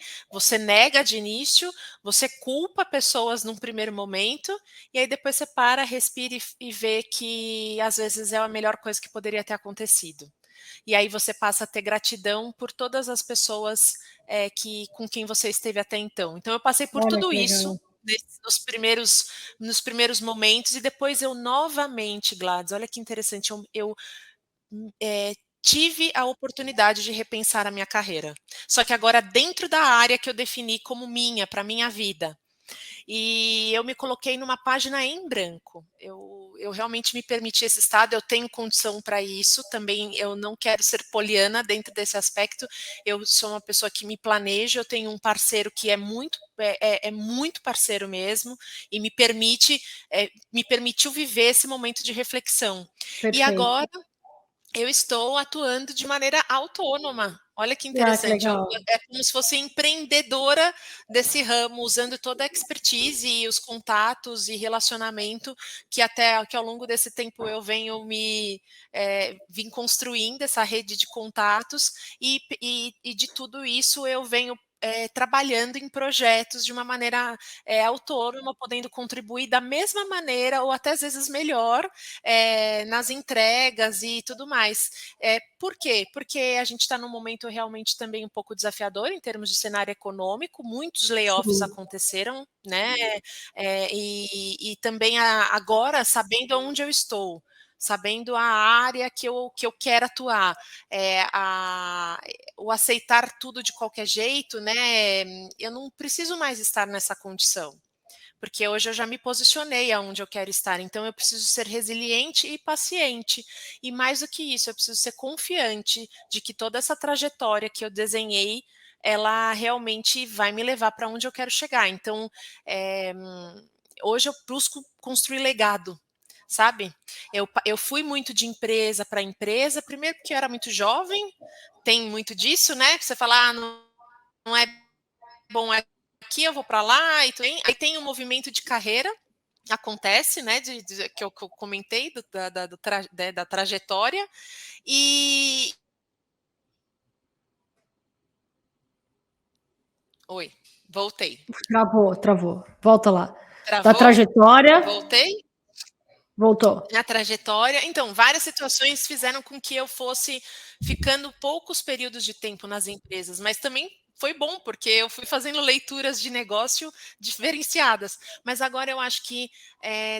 nega de início, você culpa pessoas num primeiro momento, e aí depois você para, respira e vê que às vezes é a melhor coisa que poderia ter acontecido. E aí você passa a ter gratidão por todas as pessoas com quem você esteve até então. Então eu passei por olha tudo que isso legal. nos primeiros momentos, e depois eu novamente, Gladys, olha que interessante, eu tive a oportunidade de repensar a minha carreira. Só que agora dentro da área que eu defini como minha, para minha vida. E eu me coloquei numa página em branco. Eu realmente me permiti esse estado, eu tenho condição para isso. Também eu não quero ser poliana dentro desse aspecto. Eu sou uma pessoa que me planeja, eu tenho um parceiro que é muito parceiro mesmo, e me permitiu viver esse momento de reflexão. E Perfeito. agora eu estou atuando de maneira autônoma. Olha que Ah, que interessante. legal. É como se fosse empreendedora desse ramo, usando toda a expertise e os contatos e relacionamento que ao longo desse tempo eu venho vim construindo essa rede de contatos, e de tudo isso eu venho trabalhando em projetos de uma maneira autônoma, podendo contribuir da mesma maneira ou até às vezes melhor nas entregas e tudo mais. Por quê? Porque a gente está num momento realmente também um pouco desafiador em termos de cenário econômico, muitos layoffs Sim, aconteceram, né? E também agora, sabendo onde eu estou, sabendo a área que eu quero atuar, o aceitar tudo de qualquer jeito, né? Eu não preciso mais estar nessa condição, porque hoje eu já me posicionei aonde eu quero estar, então eu preciso ser resiliente e paciente. E mais do que isso, eu preciso ser confiante de que toda essa trajetória que eu desenhei, ela realmente vai me levar para onde eu quero chegar. Então, é, hoje eu busco construir legado. Sabe? Eu fui muito de empresa para empresa, primeiro porque eu era muito jovem, tem muito disso, né? Você fala, não é bom aqui, eu vou para lá, e aí tem um movimento de carreira, acontece, né, que eu comentei da trajetória, e... Oi, voltei. travou, travou. Volta lá. Da Travou? trajetória. Voltei? Voltou. Na trajetória. Então, várias situações fizeram com que eu fosse ficando poucos períodos de tempo nas empresas, mas também foi bom, porque eu fui fazendo leituras de negócio diferenciadas. Mas agora eu acho que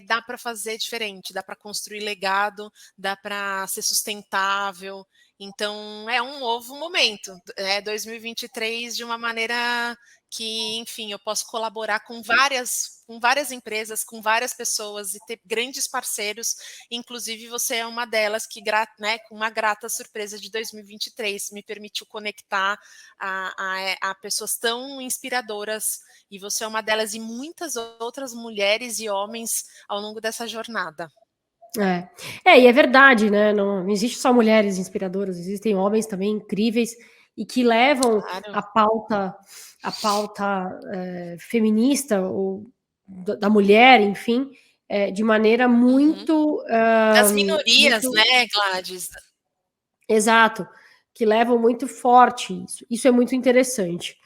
dá para fazer diferente, dá para construir legado, dá para ser sustentável. Então, é um novo momento, 2023 de uma maneira que, enfim, eu posso colaborar com várias empresas, com várias pessoas e ter grandes parceiros. Inclusive, você é uma delas que, né, com uma grata surpresa de 2023, me permitiu conectar a pessoas tão inspiradoras. E você é uma delas e muitas outras mulheres e homens ao longo dessa jornada. E é verdade, né? Não existe só mulheres inspiradoras, existem homens também incríveis e que levam Claro. a pauta feminista ou da mulher, enfim, de maneira Uhum. muito, Das minorias, muito né, Gladys? exato, que levam muito forte isso. Isso é muito interessante.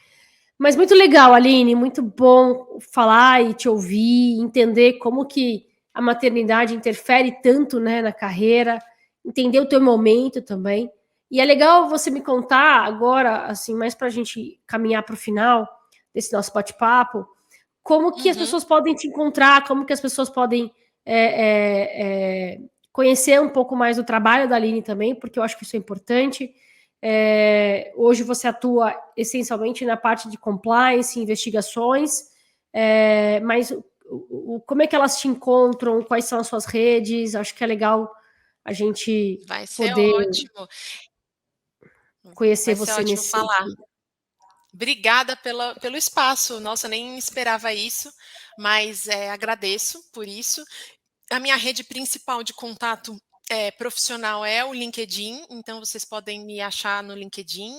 Mas muito legal, Aline, muito bom falar e te ouvir, entender como que a maternidade interfere tanto, né, na carreira, entender o teu momento também. E é legal você me contar agora, assim, mais para a gente caminhar para o final desse nosso bate-papo, como que as Uhum. pessoas podem te encontrar, como que as pessoas podem conhecer um pouco mais do trabalho da Aline também, porque eu acho que isso é importante. Hoje você atua essencialmente na parte de compliance, investigações, mas como é que elas te encontram? Quais são as suas redes? Acho que é legal a gente Vai ser poder ótimo. conhecer Vai ser você ótimo nesse falar. sentido. Obrigada pelo espaço. Nossa, nem esperava isso, mas agradeço por isso. A minha rede principal de contato profissional é o LinkedIn, então vocês podem me achar no LinkedIn,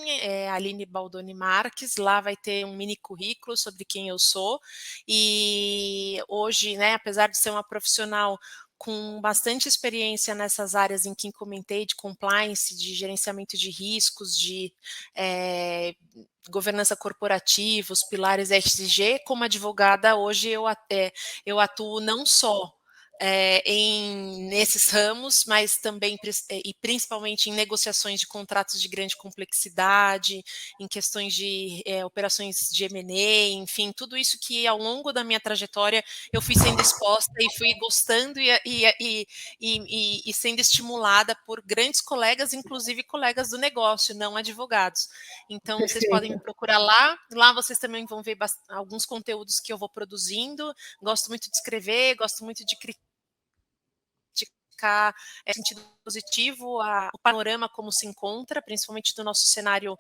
Aline Baldoni Marques, lá vai ter um mini currículo sobre quem eu sou. E hoje, né, apesar de ser uma profissional com bastante experiência nessas áreas em que comentei, de compliance, de gerenciamento de riscos, de governança corporativa, os pilares ESG, como advogada, hoje eu atuo não só nesses ramos, mas também e principalmente em negociações de contratos de grande complexidade, em questões de operações de M&A, enfim, tudo isso que ao longo da minha trajetória eu fui sendo exposta e fui gostando e sendo estimulada por grandes colegas, inclusive colegas do negócio, não advogados. Então, vocês podem me Perfeito. procurar lá. Lá vocês também vão ver alguns conteúdos que eu vou produzindo. Gosto muito de escrever, gosto muito de criticar sentido positivo o panorama como se encontra, principalmente do nosso cenário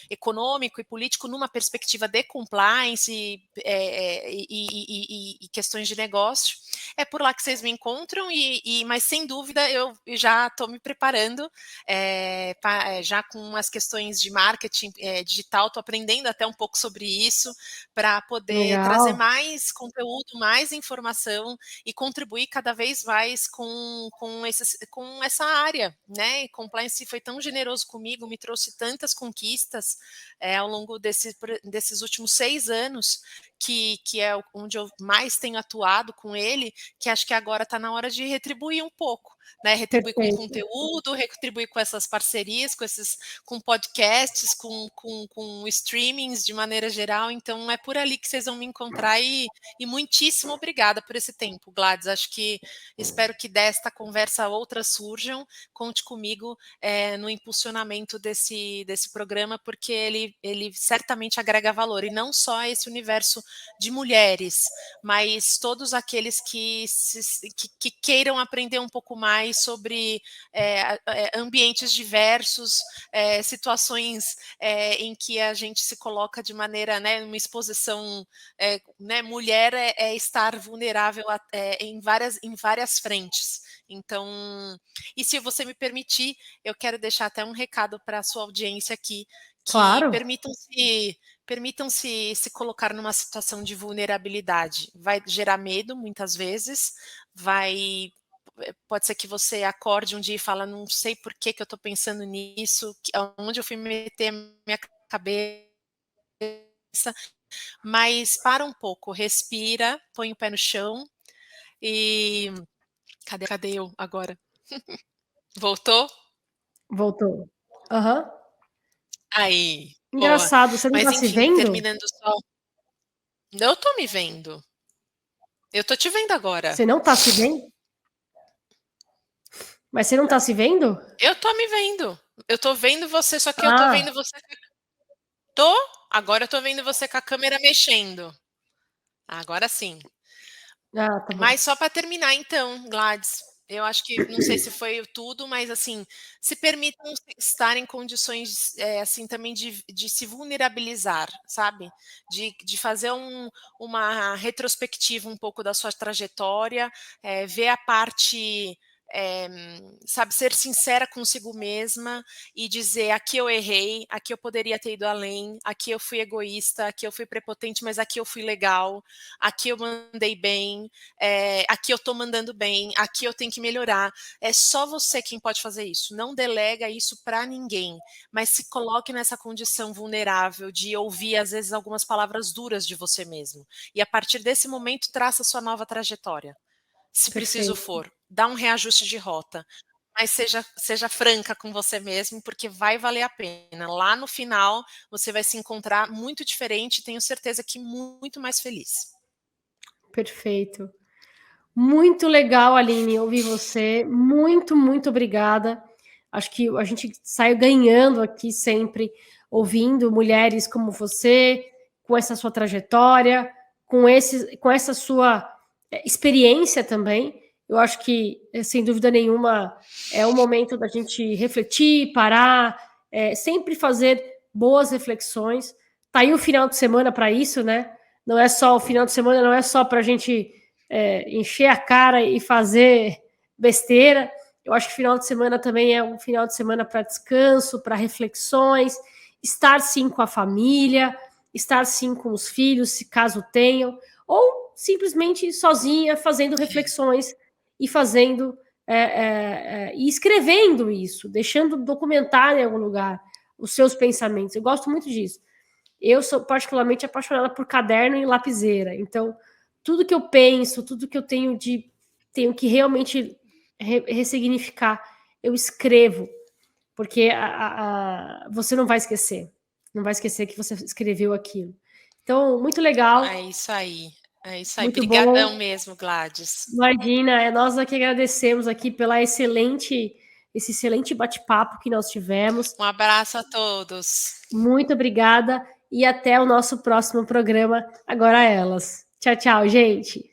econômico e político, numa perspectiva de compliance e questões de negócio. É por lá que vocês me encontram, mas sem dúvida eu já estou me preparando, já com as questões de marketing digital, estou aprendendo até um pouco sobre isso, para poder trazer Legal. mais conteúdo, mais informação e contribuir cada vez mais com essa área, né? E compliance foi tão generoso comigo, me trouxe tantas conquistas ao longo desses últimos 6 anos, que é onde eu mais tenho atuado com ele, que acho que agora está na hora de retribuir um pouco, né? Retribuir com Perfeito. conteúdo, retribuir com essas parcerias, com podcasts, com streamings de maneira geral. Então é por ali que vocês vão me encontrar e muitíssimo obrigada por esse tempo, Gladys. Acho que espero que desta conversa outras surjam. Conte comigo no impulsionamento desse programa, porque ele certamente agrega valor, e não só esse universo de mulheres, mas todos aqueles que queiram aprender um pouco mais sobre ambientes diversos, situações em que a gente se coloca de maneira, né, uma exposição, né, mulher estar vulnerável em várias frentes. Então, e se você me permitir, eu quero deixar até um recado para a sua audiência aqui, que Claro. permitam-se se colocar numa situação de vulnerabilidade. Vai gerar medo, muitas vezes, pode ser que você acorde um dia e fala, não sei por que eu estou pensando nisso, onde eu fui meter minha cabeça, mas para um pouco, respira, põe o pé no chão e Cadê eu agora? Voltou? Voltou. Aham. Aí, boa. Engraçado, você não Mas tá se enfim, vendo? terminando só eu tô me vendo. Eu tô te vendo agora. Você não tá se vendo? Mas você não tá se vendo? Eu tô me vendo. Eu tô vendo você, só que eu tô Ah, vendo você tô? Agora eu tô vendo você com a câmera mexendo. Agora sim. ah, tá bom. Mas só para terminar então, Gladys, eu acho que não sei se foi tudo, mas assim, se permitam estar em condições assim também de se vulnerabilizar, sabe? De fazer uma retrospectiva um pouco da sua trajetória, ver a parte, é, sabe, ser sincera consigo mesma e dizer aqui eu errei, aqui eu poderia ter ido além, aqui eu fui egoísta, aqui eu fui prepotente, mas aqui eu fui legal, aqui eu mandei bem, aqui eu tô mandando bem, aqui eu tenho que melhorar. É só você quem pode fazer isso. Não delega isso para ninguém, mas se coloque nessa condição vulnerável de ouvir, às vezes, algumas palavras duras de você mesmo. E a partir desse momento, traça sua nova trajetória. Se preciso Perfeito. for, dá um reajuste de rota. Mas seja franca com você mesmo, porque vai valer a pena. Lá no final, você vai se encontrar muito diferente e tenho certeza que muito mais feliz. Perfeito. Muito legal, Aline, ouvir você. Muito, muito obrigada. Acho que a gente saiu ganhando aqui sempre, ouvindo mulheres como você, com essa sua trajetória, com essa sua experiência também. Eu acho que, sem dúvida nenhuma, é o momento da gente refletir, parar, sempre fazer boas reflexões. Tá aí o final de semana para isso, né? Não é só o final de semana, não é só para a gente encher a cara e fazer besteira. Eu acho que final de semana também é um final de semana para descanso, para reflexões, estar sim com a família, estar sim com os filhos, se caso tenham, ou simplesmente sozinha, fazendo reflexões e fazendo e escrevendo isso, deixando documentar em algum lugar os seus pensamentos. Eu gosto muito disso. Eu sou particularmente apaixonada por caderno e lapiseira. Então, tudo que eu penso, tudo que eu tenho que realmente ressignificar, eu escrevo, porque você não vai esquecer. Não vai esquecer que você escreveu aquilo. Então, muito legal, É isso aí. É isso aí. muito Brigadão bom. mesmo, Gladys. Imagina, nós aqui agradecemos aqui pela esse excelente bate-papo que nós tivemos. Um abraço a todos. Muito obrigada e até o nosso próximo programa. Agora elas. Tchau, tchau, gente.